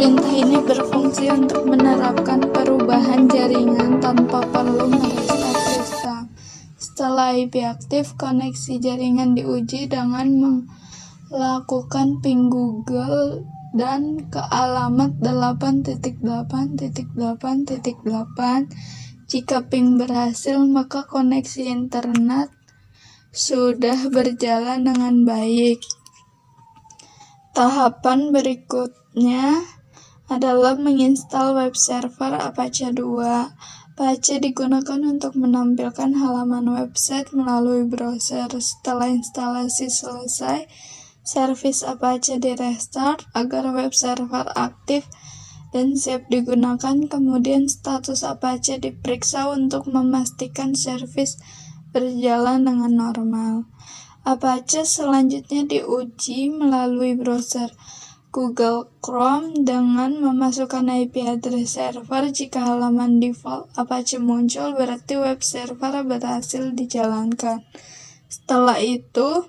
Perintah ini berfungsi untuk menerapkan perubahan jaringan tanpa perlu merestart sistem. Setelah IP aktif, koneksi jaringan diuji dengan melakukan ping Google dan ke alamat 8.8.8.8. Jika ping berhasil, maka koneksi internet sudah berjalan dengan baik. Tahapan berikutnya adalah menginstal web server Apache 2. Apache digunakan untuk menampilkan halaman website melalui browser. Setelah instalasi selesai, servis Apache di-restart agar web server aktif dan siap digunakan. Kemudian status Apache diperiksa untuk memastikan servis berjalan dengan normal. Apache selanjutnya diuji melalui browser Google Chrome dengan memasukkan IP address server. Jika halaman default Apache muncul, berarti web server berhasil dijalankan. Setelah itu,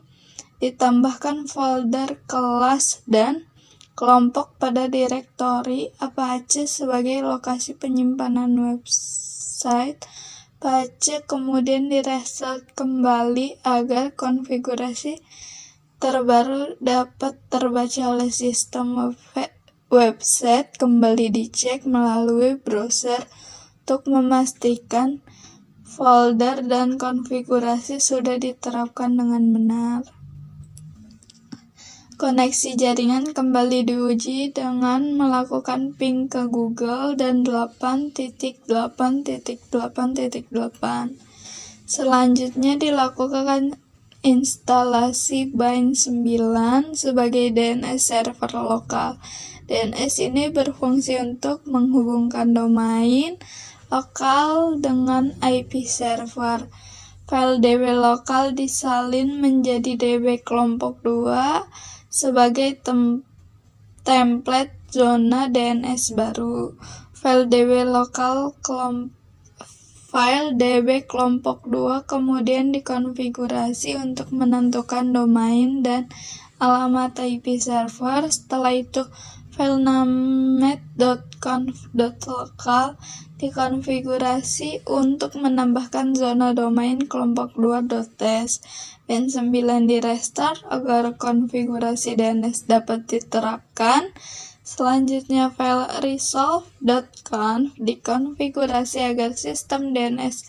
ditambahkan folder kelas dan kelompok pada direktori Apache sebagai lokasi penyimpanan website. Apache kemudian direstart kembali agar konfigurasi terbaru dapat terbaca oleh sistem website. Kembali dicek melalui browser untuk memastikan folder dan konfigurasi sudah diterapkan dengan benar. Koneksi jaringan kembali diuji dengan melakukan ping ke Google dan 8.8.8.8. Selanjutnya dilakukan instalasi Bind 9 sebagai DNS server lokal. DNS ini berfungsi untuk menghubungkan domain lokal dengan IP server. File DB lokal disalin menjadi DB kelompok 2 sebagai template zona DNS baru. File DB kelompok 2 kemudian dikonfigurasi untuk menentukan domain dan alamat IP server. Setelah itu, file named.conf.local dikonfigurasi untuk menambahkan zona domain kelompok 2.ts. Bind 9 di-restart agar konfigurasi DNS dapat diterapkan. Selanjutnya, file resolve.conf dikonfigurasi agar sistem DNS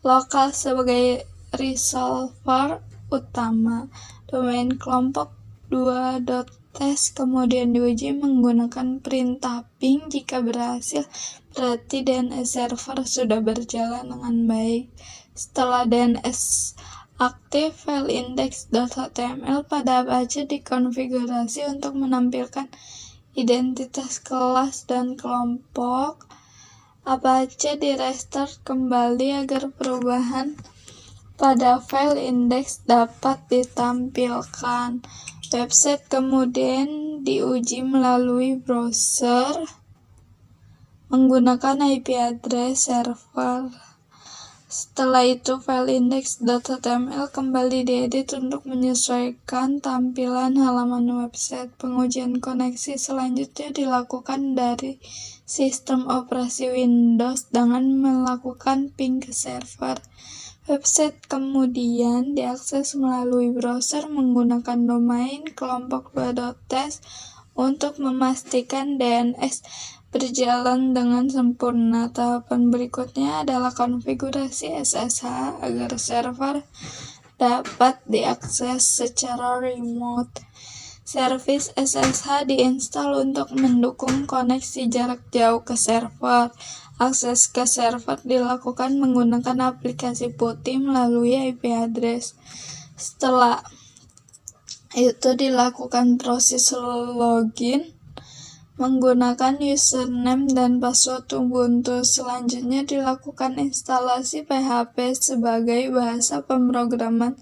lokal sebagai resolver utama. Domain kelompok 2.ts kemudian diuji menggunakan perintah ping. Jika berhasil, berarti DNS server sudah berjalan dengan baik. Setelah DNS aktif, file index.html pada Apache dikonfigurasi untuk menampilkan identitas kelas dan kelompok. Apache di-restart kembali agar perubahan pada file index dapat ditampilkan. Website kemudian diuji melalui browser menggunakan IP address server. Setelah itu, file index.html kembali diedit untuk menyesuaikan tampilan halaman website. Pengujian koneksi selanjutnya dilakukan dari sistem operasi Windows dengan melakukan ping ke server. Website kemudian diakses melalui browser menggunakan domain kelompok 2.ts untuk memastikan DNS berjalan dengan sempurna. Tahapan berikutnya adalah konfigurasi SSH agar server dapat diakses secara remote. Servis SSH diinstal untuk mendukung koneksi jarak jauh ke server. Akses ke server dilakukan menggunakan aplikasi PuTTY melalui IP address. Setelah itu dilakukan proses login menggunakan username dan password Ubuntu. Selanjutnya dilakukan instalasi PHP sebagai bahasa pemrograman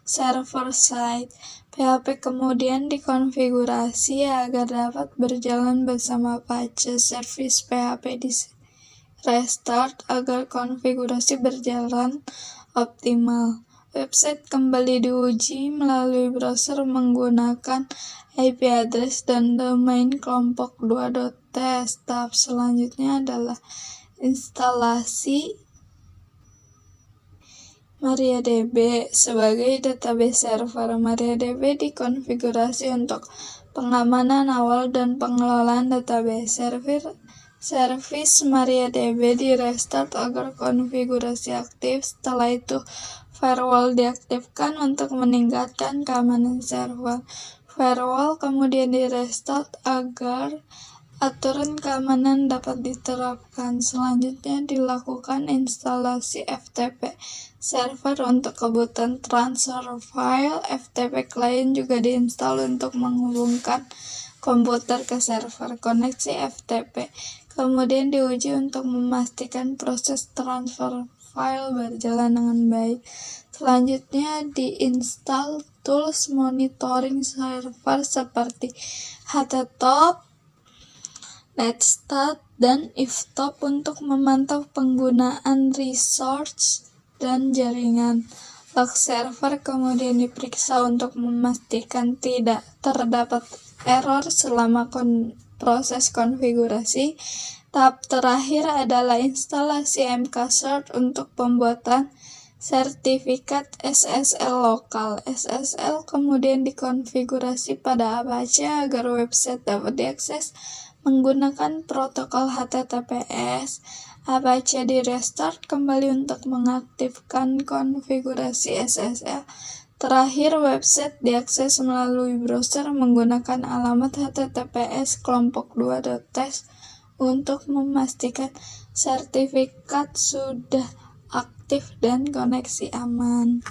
server-side. PHP kemudian dikonfigurasi agar dapat berjalan bersama Apache. Servis PHP di-restart agar konfigurasi berjalan optimal. Website kembali diuji melalui browser menggunakan IP address dan domain kelompok 2.ts. Tahap selanjutnya adalah instalasi MariaDB sebagai database server. MariaDB dikonfigurasi untuk pengamanan awal dan pengelolaan database. Servis MariaDB di restart agar konfigurasi aktif. Setelah itu, firewall diaktifkan untuk meningkatkan keamanan server. Firewall kemudian di restart agar aturan keamanan dapat diterapkan. Selanjutnya dilakukan instalasi FTP server untuk kebutuhan transfer file. FTP client juga diinstal untuk menghubungkan komputer ke server. Koneksi FTP kemudian diuji untuk memastikan proses transfer file berjalan dengan baik. Selanjutnya diinstal tools monitoring server seperti htop, netstat, dan iftop untuk memantau penggunaan resource dan jaringan. Log server kemudian diperiksa untuk memastikan tidak terdapat error selama proses konfigurasi. Tahap terakhir adalah instalasi mkcert untuk pembuatan sertifikat SSL lokal. SSL kemudian dikonfigurasi pada Apache agar website dapat diakses menggunakan protokol HTTPS. Apache di restart kembali untuk mengaktifkan konfigurasi SSL. Terakhir, website diakses melalui browser menggunakan alamat HTTPS kelompok 2.ts untuk memastikan sertifikat sudah aktif dan koneksi aman.